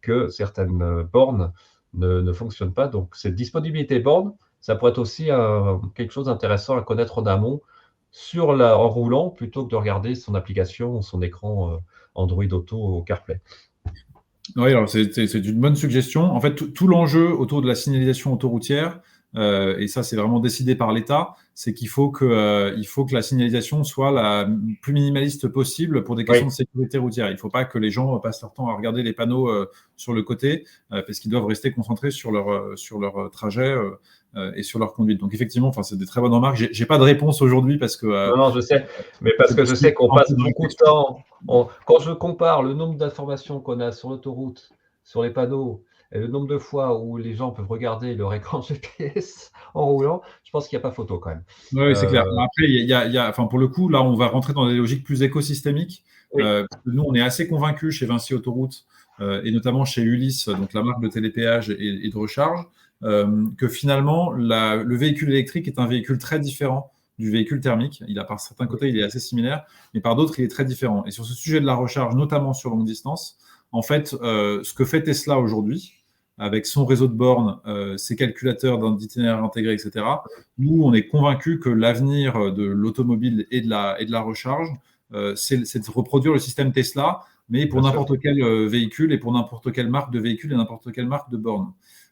[SPEAKER 1] que certaines bornes ne fonctionnent pas. Donc, cette disponibilité borne, ça pourrait être aussi quelque chose d'intéressant à connaître en amont en roulant plutôt que de regarder son application, son écran Android Auto au CarPlay.
[SPEAKER 2] Oui, alors c'est une bonne suggestion. En fait, tout l'enjeu autour de la signalisation autoroutière, et ça c'est vraiment décidé par l'État, c'est qu'il faut que la signalisation soit la plus minimaliste possible pour des questions
[SPEAKER 1] Oui,
[SPEAKER 2] de sécurité routière. Il ne faut pas que les gens passent leur temps à regarder les panneaux sur le côté, parce qu'ils doivent rester concentrés sur leur trajet et sur leur conduite. Donc effectivement, enfin, c'est des très bonnes remarques. J'ai pas de réponse aujourd'hui parce que
[SPEAKER 1] non, non, je sais, mais parce
[SPEAKER 2] c'est
[SPEAKER 1] que je sais qu'on
[SPEAKER 2] un peu
[SPEAKER 1] passe
[SPEAKER 2] dans
[SPEAKER 1] beaucoup de
[SPEAKER 2] réflexion.
[SPEAKER 1] temps. Quand je compare le nombre d'informations qu'on a sur l'autoroute, sur les panneaux, et le nombre de fois où les gens peuvent regarder leur écran GPS en roulant, je pense qu'il n'y a pas photo quand même.
[SPEAKER 2] Oui, c'est
[SPEAKER 1] Euh,
[SPEAKER 2] clair. Après, enfin, pour le coup, là, on va rentrer dans des logiques plus écosystémiques.
[SPEAKER 1] oui,
[SPEAKER 2] Parce que nous, on est assez convaincus chez Vinci Autoroute, et notamment chez Ulysse, donc la marque de télépéage et de recharge, que finalement, le véhicule électrique est un véhicule très différent du véhicule thermique. Par certains
[SPEAKER 1] oui,
[SPEAKER 2] côtés, il est assez similaire, mais par d'autres, il est très différent. Et sur ce sujet de la recharge, notamment sur longue distance, en fait, ce que fait Tesla aujourd'hui, avec son réseau de bornes, ses calculateurs d'itinéraire intégrés, etc., nous, on est convaincus que l'avenir de l'automobile et de la recharge, c'est de reproduire le système Tesla, mais pour
[SPEAKER 1] bien sûr.
[SPEAKER 2] n'importe quel véhicule et pour n'importe quelle marque de véhicule et n'importe quelle marque de borne.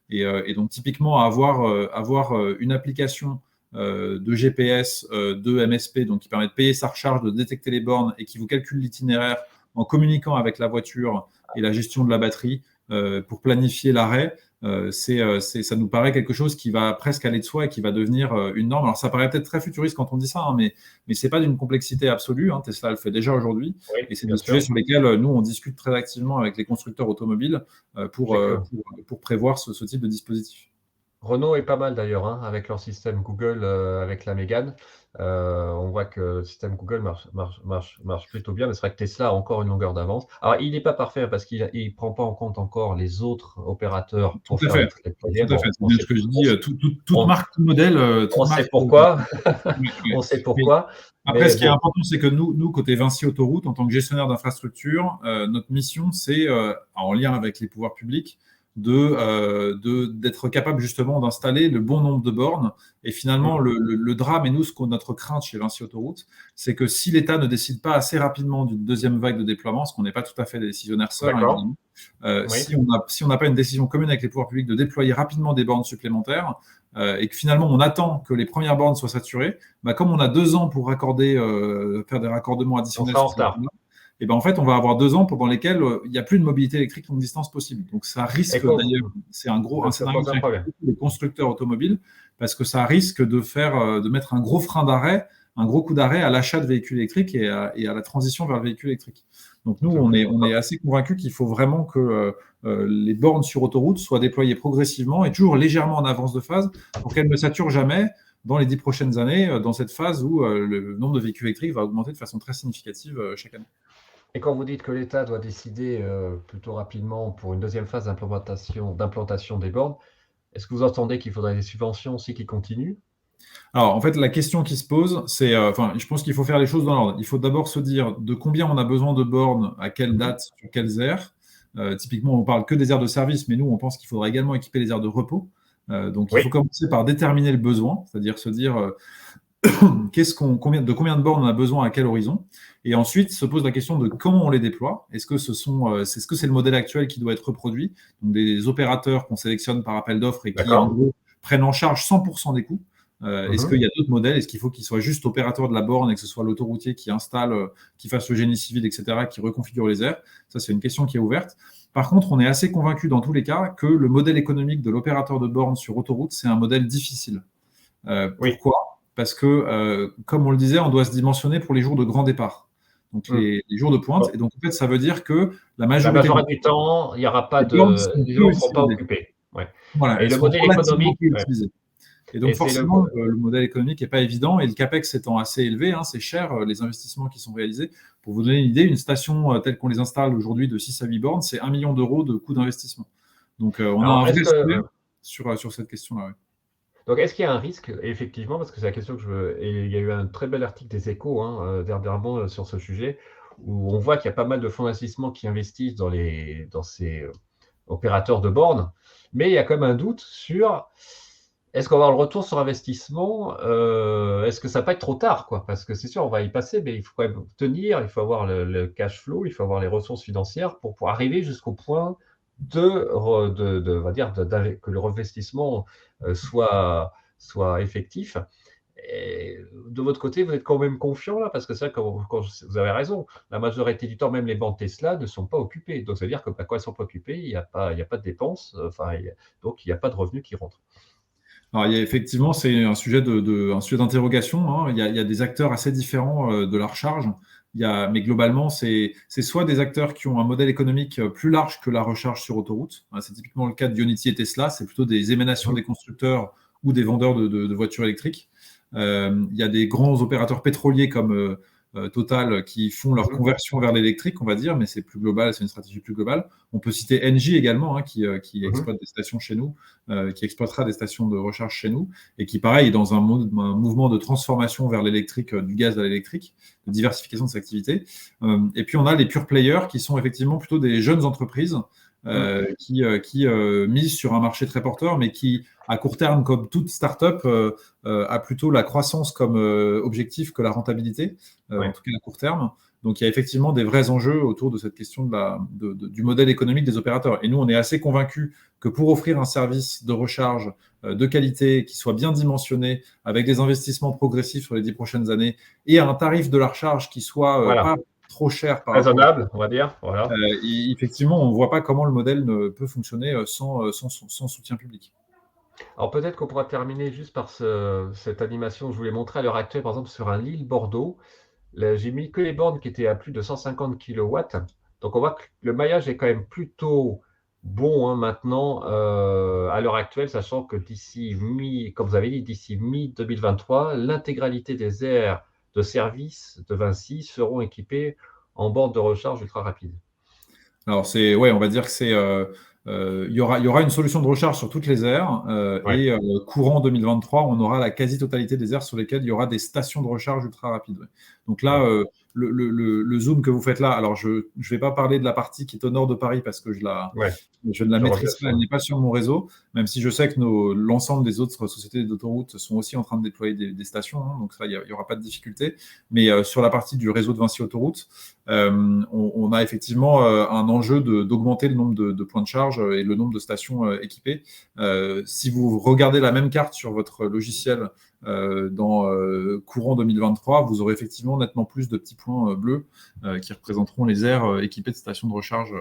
[SPEAKER 2] Et donc, typiquement, avoir une application de GPS, de MSP, donc qui permet de payer sa recharge, de détecter les bornes et qui vous calcule l'itinéraire en communiquant avec la voiture et la gestion de la batterie pour planifier l'arrêt, ça nous paraît quelque chose qui va presque aller de soi et qui va devenir une norme. Alors, ça paraît peut-être très futuriste quand on dit ça, hein, mais ce n'est pas d'une complexité absolue. Hein. Tesla le fait déjà aujourd'hui.
[SPEAKER 1] Oui,
[SPEAKER 2] Et c'est
[SPEAKER 1] bien
[SPEAKER 2] des sujets
[SPEAKER 1] sûr.
[SPEAKER 2] sur lesquels nous, on discute très activement avec les constructeurs automobiles
[SPEAKER 1] C'est clair.
[SPEAKER 2] pour prévoir ce type de dispositif.
[SPEAKER 1] Renault est pas mal d'ailleurs, hein, avec leur système Google, avec la Mégane. On voit que le système Google marche plutôt bien, mais c'est vrai que Tesla a encore une longueur d'avance. Alors, il n'est pas parfait parce qu'il ne prend pas en compte encore les autres opérateurs
[SPEAKER 2] Tout
[SPEAKER 1] pour
[SPEAKER 2] à
[SPEAKER 1] faire
[SPEAKER 2] fait.
[SPEAKER 1] les
[SPEAKER 2] Tout
[SPEAKER 1] troisièmes.
[SPEAKER 2] à fait.
[SPEAKER 1] Bon,
[SPEAKER 2] C'est bien ce que je dis. Toute
[SPEAKER 1] on-
[SPEAKER 2] marque, tout modèle,
[SPEAKER 1] on
[SPEAKER 2] toute
[SPEAKER 1] sait
[SPEAKER 2] marque.
[SPEAKER 1] pourquoi.
[SPEAKER 2] Oui, oui.
[SPEAKER 1] On sait
[SPEAKER 2] Mais
[SPEAKER 1] pourquoi.
[SPEAKER 2] après,
[SPEAKER 1] Mais
[SPEAKER 2] ce qui est
[SPEAKER 1] bon,
[SPEAKER 2] important, c'est que nous, côté Vinci Autoroute, en tant que gestionnaire d'infrastructure, notre mission, c'est, en lien avec les pouvoirs publics, d'être capable justement d'installer le bon nombre de bornes. Et finalement, le drame, et nous, notre crainte chez Vinci Autoroute, c'est que si l'État ne décide pas assez rapidement d'une deuxième vague de déploiement, ce qu'on n'est pas tout à fait des décisionnaires seuls, évidemment,
[SPEAKER 1] Oui.
[SPEAKER 2] si on n'a pas une décision commune avec les pouvoirs publics de déployer rapidement des bornes supplémentaires, et que finalement on attend que les premières bornes soient saturées, comme on a 2 ans pour faire des raccordements additionnels sur ces bornes, et en fait on va avoir 2 ans pendant lesquels il n'y a plus de mobilité électrique longue distance possible. Donc ça risque d'ailleurs, c'est un scénario qui inquiète les constructeurs automobiles, parce que ça risque de mettre un gros frein d'arrêt, un gros coup d'arrêt à l'achat de véhicules électriques et à la transition vers le véhicule électrique. Donc nous, on est assez convaincus qu'il faut vraiment que les bornes sur autoroute soient déployées progressivement et toujours légèrement en avance de phase pour qu'elles ne saturent jamais dans les 10 prochaines années, dans cette phase où le nombre de véhicules électriques va augmenter de façon très significative chaque année.
[SPEAKER 1] Et quand vous dites que l'État doit décider plutôt rapidement pour une deuxième phase d'implantation des bornes, est-ce que vous entendez qu'il faudrait des subventions aussi qui continuent?
[SPEAKER 2] Alors, en fait, la question qui se pose, c'est, je pense qu'il faut faire les choses dans l'ordre. Il faut d'abord se dire de combien on a besoin de bornes, à quelle date, sur quelles aires. Typiquement, on ne parle que des aires de service, mais nous, on pense qu'il faudra également équiper les aires de repos. Donc, il faut commencer par déterminer le besoin, c'est-à-dire se dire combien de bornes on a besoin à quel horizon. Et ensuite, se pose la question de comment on les déploie. Est-ce que c'est le modèle actuel qui doit être reproduit? Donc, des opérateurs qu'on sélectionne par appel d'offres et qui, en gros, prennent en charge 100% des coûts. Est-ce qu'il y a d'autres modèles? Est-ce qu'il faut qu'il soit juste opérateur de la borne et que ce soit l'autoroutier qui installe, qui fasse le génie civil, etc., qui reconfigure les aires? Ça, c'est une question qui est ouverte. Par contre, on est assez convaincu dans tous les cas que le modèle économique de l'opérateur de borne sur autoroute, c'est un modèle difficile. Pourquoi? Parce que, comme on le disait, on doit se dimensionner pour les jours de grand départ. Donc, les jours de pointe. Et donc, en fait, ça veut dire que la majorité
[SPEAKER 1] du temps, il n'y aura pas
[SPEAKER 2] bornes
[SPEAKER 1] ne seront pas occupées.
[SPEAKER 2] Voilà,
[SPEAKER 1] et le modèle économique.
[SPEAKER 2] Et donc, forcément, le modèle économique n'est pas évident et le CAPEX étant assez élevé, c'est cher, les investissements qui sont réalisés. Pour vous donner une idée, une station telle qu'on les installe aujourd'hui de 6 à 8 bornes, c'est 1 million d'euros de coût d'investissement. Donc, on a un vrai sujet sur cette question-là.
[SPEAKER 1] Donc, est-ce qu'il y a un risque, effectivement, parce que c'est la question que je veux. Et il y a eu un très bel article des Échos dernièrement sur ce sujet, où on voit qu'il y a pas mal de fonds d'investissement qui investissent dans ces opérateurs de bornes, mais il y a quand même un doute sur est-ce qu'on va avoir le retour sur investissement, est-ce que ça va pas être trop tard, quoi? Parce que c'est sûr, on va y passer, mais il faut quand même tenir, il faut avoir le cash flow, il faut avoir les ressources financières pour arriver jusqu'au point on va dire, que le reinvestissement soit effectif. Et de votre côté, vous êtes quand même confiant là, parce que c'est vrai que vous avez raison, la majorité du temps, même les banques Tesla ne sont pas occupées. Donc, ça veut dire que quand elles ne sont pas occupées, il n'y a pas de dépenses, donc il n'y a pas de revenus qui rentrent.
[SPEAKER 2] Alors, effectivement, c'est un sujet d'interrogation. Il y a des acteurs assez différents de la recharge. Mais globalement, c'est soit des acteurs qui ont un modèle économique plus large que la recharge sur autoroute. C'est typiquement le cas de Ionity et Tesla. C'est plutôt des émanations des constructeurs ou des vendeurs de voitures électriques. Il y a des grands opérateurs pétroliers comme Total qui font leur conversion vers l'électrique, on va dire, mais c'est plus global, c'est une stratégie plus globale. On peut citer Engie également, qui exploite des stations chez nous, qui exploitera des stations de recharge chez nous, et qui, pareil, est dans un mouvement de transformation vers l'électrique, du gaz à l'électrique, de diversification de ses activités. Et puis, on a les pure players, qui sont effectivement plutôt des jeunes entreprises qui misent sur un marché très porteur, mais qui, à court terme, comme toute start-up, a plutôt la croissance comme objectif que la rentabilité, en tout cas à court terme. Donc, il y a effectivement des vrais enjeux autour de cette question du modèle économique des opérateurs. Et nous, on est assez convaincus que pour offrir un service de recharge de qualité, qui soit bien dimensionné, avec des investissements progressifs sur les 10 prochaines années, et à un tarif de la recharge qui soit pas trop cher par
[SPEAKER 1] raisonnable, on va dire. Voilà.
[SPEAKER 2] Effectivement, on ne voit pas comment le modèle ne peut fonctionner sans soutien public.
[SPEAKER 1] Alors peut-être qu'on pourra terminer juste par cette animation que je voulais montrer à l'heure actuelle, par exemple sur un Lille-Bordeaux. J'ai mis que les bornes qui étaient à plus de 150 kW. Donc on voit que le maillage est quand même plutôt bon maintenant à l'heure actuelle, sachant que comme vous avez dit, d'ici mi-2023, l'intégralité des aires de service de Vinci seront équipées en bornes de recharge ultra rapide.
[SPEAKER 2] Alors on va dire que il y aura une solution de recharge sur toutes les aires et courant 2023, on aura la quasi-totalité des aires sur lesquelles il y aura des stations de recharge ultra rapides. Donc là, le zoom que vous faites là, alors je ne vais pas parler de la partie qui est au nord de Paris parce que je ne la maîtrise pas, elle n'est pas sur mon réseau, même si je sais que l'ensemble des autres sociétés d'autoroutes sont aussi en train de déployer des stations, hein, donc ça, il n'y aura pas de difficulté. Mais sur la partie du réseau de Vinci Autoroute, on a effectivement un enjeu d'augmenter le nombre de points de charge et le nombre de stations équipées. Si vous regardez la même carte sur votre logiciel dans courant 2023, vous aurez effectivement nettement plus de petits points bleus qui représenteront les aires équipées de stations de recharge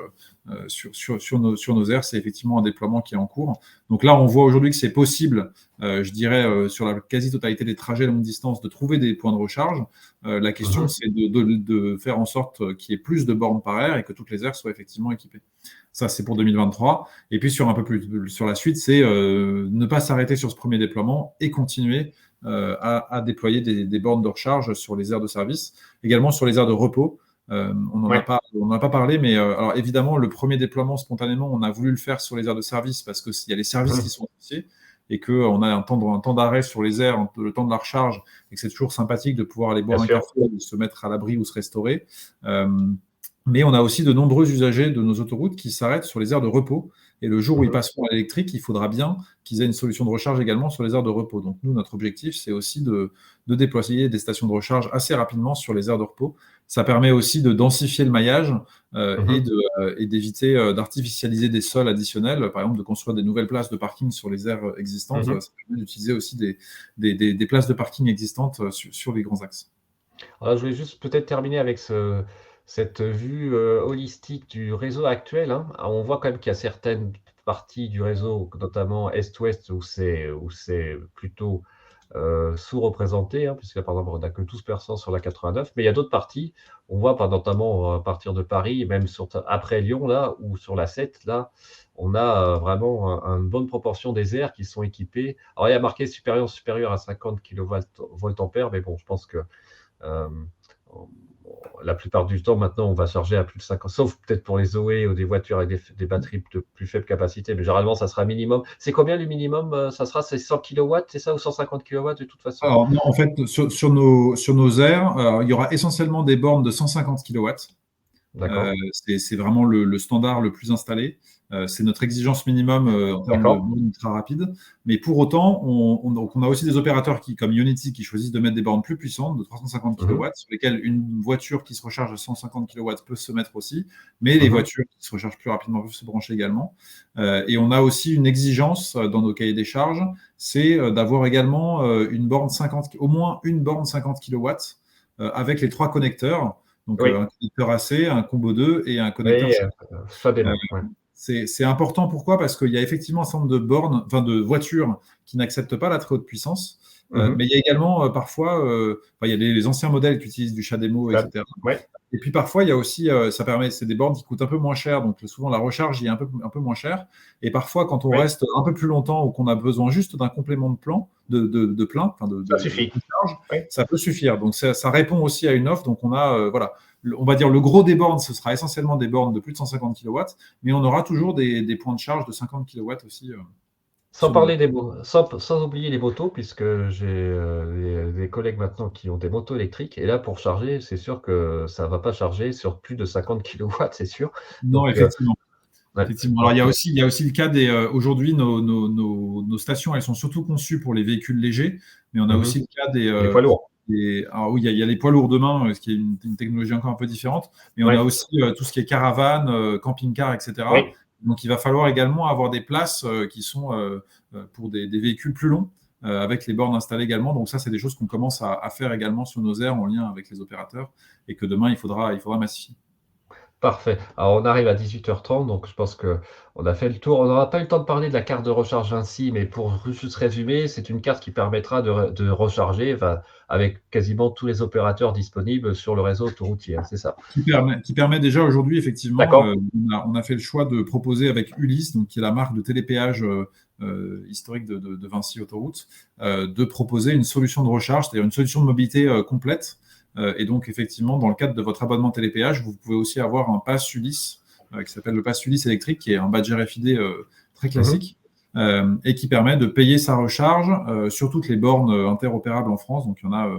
[SPEAKER 2] sur nos aires. C'est effectivement un déploiement qui est en cours. Donc là, on voit aujourd'hui que c'est possible, je dirais, sur la quasi-totalité des trajets longue distance, de trouver des points de recharge. La question, c'est de faire en sorte qu'il y ait plus de bornes par aire et que toutes les aires soient effectivement équipées. Ça, c'est pour 2023. Et puis, sur la suite, c'est ne pas s'arrêter sur ce premier déploiement et continuer à déployer des bornes de recharge sur les aires de service, également sur les aires de repos. On n'en a pas parlé, mais alors évidemment, le premier déploiement, spontanément, on a voulu le faire sur les aires de service parce qu'il y a les services qui sont associés et qu'on a un temps d'arrêt sur les aires, le temps de la recharge, et que c'est toujours sympathique de pouvoir aller boire un café, de se mettre à l'abri ou se restaurer. Mais on a aussi de nombreux usagers de nos autoroutes qui s'arrêtent sur les aires de repos. Et le jour où ils passeront à l'électrique, il faudra bien qu'ils aient une solution de recharge également sur les aires de repos. Donc nous, notre objectif, c'est aussi de déployer des stations de recharge assez rapidement sur les aires de repos. Ça permet aussi de densifier le maillage et d'éviter d'artificialiser des sols additionnels, par exemple de construire des nouvelles places de parking sur les aires existantes. Ça permet d'utiliser aussi des places de parking existantes sur les grands axes.
[SPEAKER 1] Alors, je voulais juste peut-être terminer avec cette vue holistique du réseau actuel, hein. Alors, on voit quand même qu'il y a certaines parties du réseau, notamment Est-Ouest, où c'est plutôt sous-représenté, hein, puisque par exemple, on n'a que 12% sur la 89, mais il y a d'autres parties, on voit notamment à partir de Paris, et même après Lyon, là, ou sur la 7, là, on a vraiment une bonne proportion des aires qui sont équipées. Alors, il y a marqué supérieur à 50 kVA, mais bon, je pense que euh, la plupart du temps, maintenant, on va charger à plus de 50, sauf peut-être pour les Zoé ou des voitures avec des batteries de plus faible capacité, mais généralement, ça sera minimum. C'est combien le minimum? C'est 100 kW, c'est ça, ou 150 kW de toute façon?
[SPEAKER 2] Alors, non, en fait, sur nos aires, il y aura essentiellement des bornes de 150 kW. C'est vraiment le standard le plus installé. C'est notre exigence minimum en termes de bornes ultra rapides. Mais pour autant, on a aussi des opérateurs comme Ionity qui choisissent de mettre des bornes plus puissantes de 350 kW, sur lesquelles une voiture qui se recharge à 150 kW peut se mettre aussi. Mais les voitures qui se rechargent plus rapidement peuvent se brancher également. Et on a aussi une exigence dans nos cahiers des charges, c'est d'avoir également au moins une borne 50 kW avec les 3 connecteurs. Donc, un connecteur AC, un combo 2 et un connecteur. C'est important, pourquoi? Parce qu'il y a effectivement un certain nombre de voitures qui n'acceptent pas la très haute puissance. Mais il y a également parfois, il y a les anciens modèles qui utilisent du CHAdeMO, etc. Et puis parfois, il y a aussi, c'est des bornes qui coûtent un peu moins cher, donc souvent la recharge est un peu moins chère. Et parfois, quand on reste un peu plus longtemps ou qu'on a besoin juste d'un complément de plein,
[SPEAKER 1] ça suffit.
[SPEAKER 2] De charge, ça peut suffire. Donc ça répond aussi à une offre. Donc on a, on va dire le gros des bornes, ce sera essentiellement des bornes de plus de 150 kW, mais on aura toujours des points de charge de 50 kW aussi.
[SPEAKER 1] Sans oublier les motos, puisque j'ai des collègues maintenant qui ont des motos électriques. Et là, pour charger, c'est sûr que ça ne va pas charger sur plus de 50 kW, c'est sûr.
[SPEAKER 2] Non, effectivement. Alors, il y a aussi le cas aujourd'hui, nos stations, elles sont surtout conçues pour les véhicules légers, mais on a aussi le cas des
[SPEAKER 1] poids lourds.
[SPEAKER 2] Alors oui, il y a les poids lourds demain, ce qui est une technologie encore un peu différente, mais on a aussi tout ce qui est caravane, camping-car, etc. Donc, il va falloir également avoir des places qui sont pour des véhicules plus longs, avec les bornes installées également. Donc, ça, c'est des choses qu'on commence à faire également sur nos aires en lien avec les opérateurs et que demain, il faudra massifier.
[SPEAKER 1] Parfait. Alors, on arrive à 18h30, donc je pense qu'on a fait le tour. On n'aura pas eu le temps de parler de la carte de recharge Vinci, mais pour juste résumer, c'est une carte qui permettra de recharger avec quasiment tous les opérateurs disponibles sur le réseau autoroutier, c'est ça?
[SPEAKER 2] Qui permet déjà aujourd'hui, effectivement, on a fait le choix de proposer avec Ulysse, donc qui est la marque de télépéage historique de Vinci Autoroute, de proposer une solution de recharge, c'est-à-dire une solution de mobilité complète. Et donc, effectivement, dans le cadre de votre abonnement télépéage, vous pouvez aussi avoir un pass Ulysse qui s'appelle le pass Ulysse électrique, qui est un badge RFID très classique et qui permet de payer sa recharge sur toutes les bornes interopérables en France. Donc, il y en a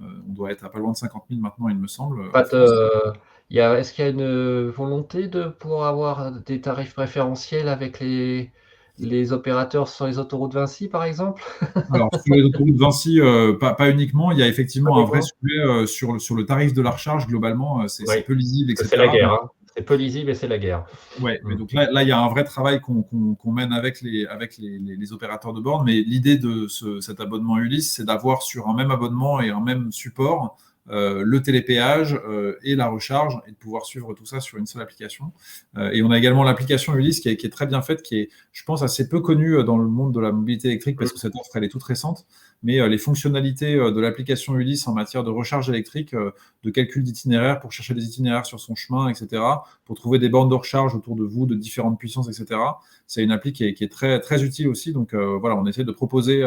[SPEAKER 2] On doit être à pas loin de 50 000 maintenant, il me semble, en
[SPEAKER 1] Pas
[SPEAKER 2] France.
[SPEAKER 1] de, est-ce qu'il y a une volonté de pouvoir avoir des tarifs préférentiels avec les opérateurs sur les autoroutes Vinci, par exemple?
[SPEAKER 2] Alors, sur les autoroutes Vinci, pas uniquement. Il y a
[SPEAKER 1] Pas
[SPEAKER 2] effectivement un vrai
[SPEAKER 1] uniquement?
[SPEAKER 2] sujet sur le tarif de la recharge. Globalement, c'est
[SPEAKER 1] Oui,
[SPEAKER 2] peu lisible,
[SPEAKER 1] parce que c'est la
[SPEAKER 2] etc.
[SPEAKER 1] guerre, hein. C'est peu lisible et c'est la guerre.
[SPEAKER 2] Ouais, mais
[SPEAKER 1] Mmh.
[SPEAKER 2] donc là, il y a un vrai travail qu'on mène avec les opérateurs de borne. Mais l'idée de cet abonnement Ulysse, c'est d'avoir sur un même abonnement et un même support le télépéage et la recharge et de pouvoir suivre tout ça sur une seule application. Et on a également l'application Ulysse qui est très bien faite, qui est, je pense, assez peu connue dans le monde de la mobilité électrique parce que
[SPEAKER 1] Mmh.
[SPEAKER 2] cette offre, elle est toute récente. Mais les fonctionnalités de l'application Ulysse en matière de recharge électrique, de calcul d'itinéraire pour chercher des itinéraires sur son chemin, etc., pour trouver des bornes de recharge autour de vous de différentes puissances, etc. C'est une appli qui est très, très utile aussi. Donc voilà, on essaie de proposer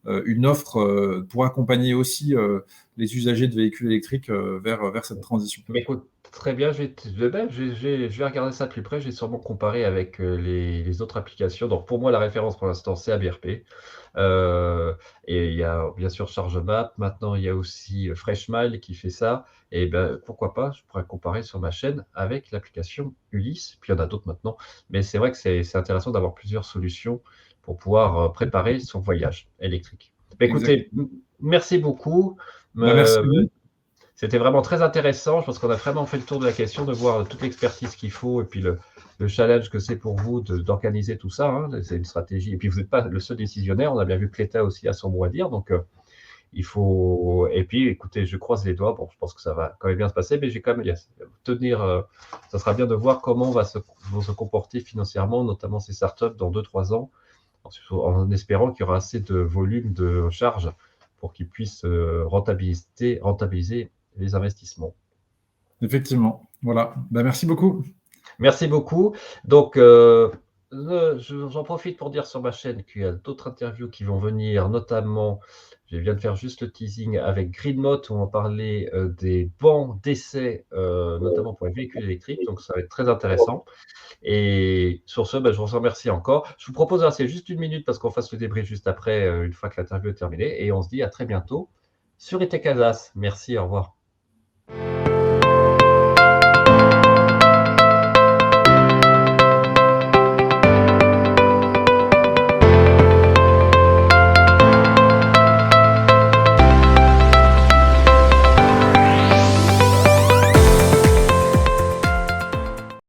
[SPEAKER 2] une offre pour accompagner aussi les usagers de véhicules électriques vers cette transition.
[SPEAKER 1] Mais écoute, très bien, je vais regarder ça de plus près. Je vais sûrement comparer avec les autres applications. Donc, pour moi, la référence pour l'instant, c'est ABRP. Euh, et il y a bien sûr ChargeMap. Maintenant, il y a aussi Freshmile qui fait ça. Et ben, pourquoi pas, je pourrais comparer sur ma chaîne avec l'application Ulysse. Puis il y en a d'autres maintenant. Mais c'est vrai que c'est intéressant d'avoir plusieurs solutions pour pouvoir préparer son voyage électrique. Ben, écoutez,
[SPEAKER 2] Exactement.
[SPEAKER 1] merci beaucoup.
[SPEAKER 2] Bah, merci à
[SPEAKER 1] Euh,
[SPEAKER 2] vous.
[SPEAKER 1] C'était vraiment très intéressant. Je pense qu'on a vraiment fait le tour de la question, de voir toute l'expertise qu'il faut et puis le challenge que c'est pour vous d'organiser tout ça, hein. C'est une stratégie. Et puis, vous n'êtes pas le seul décisionnaire. On a bien vu que l'État aussi a son mot à dire. Donc, il faut. Et puis, écoutez, je croise les doigts. Bon, je pense que ça va quand même bien se passer, mais j'ai quand même tenir. Ça sera bien de voir comment vont se comporter financièrement, notamment ces startups dans 2-3 ans, en espérant qu'il y aura assez de volume de charges pour qu'ils puissent rentabiliser les investissements.
[SPEAKER 2] Effectivement. Voilà. Bah, merci beaucoup.
[SPEAKER 1] Merci beaucoup. Donc, j'en profite pour dire sur ma chaîne qu'il y a d'autres interviews qui vont venir, notamment, je viens de faire juste le teasing avec GreenMot, où on va parler des bancs d'essai, notamment pour les véhicules électriques. Donc, ça va être très intéressant. Et sur ce, ben, je vous remercie encore. Je vous propose de rester juste une minute parce qu'on fasse le débrief juste après, une fois que l'interview est terminée. Et on se dit à très bientôt sur ETEC Alsace. Merci, au revoir.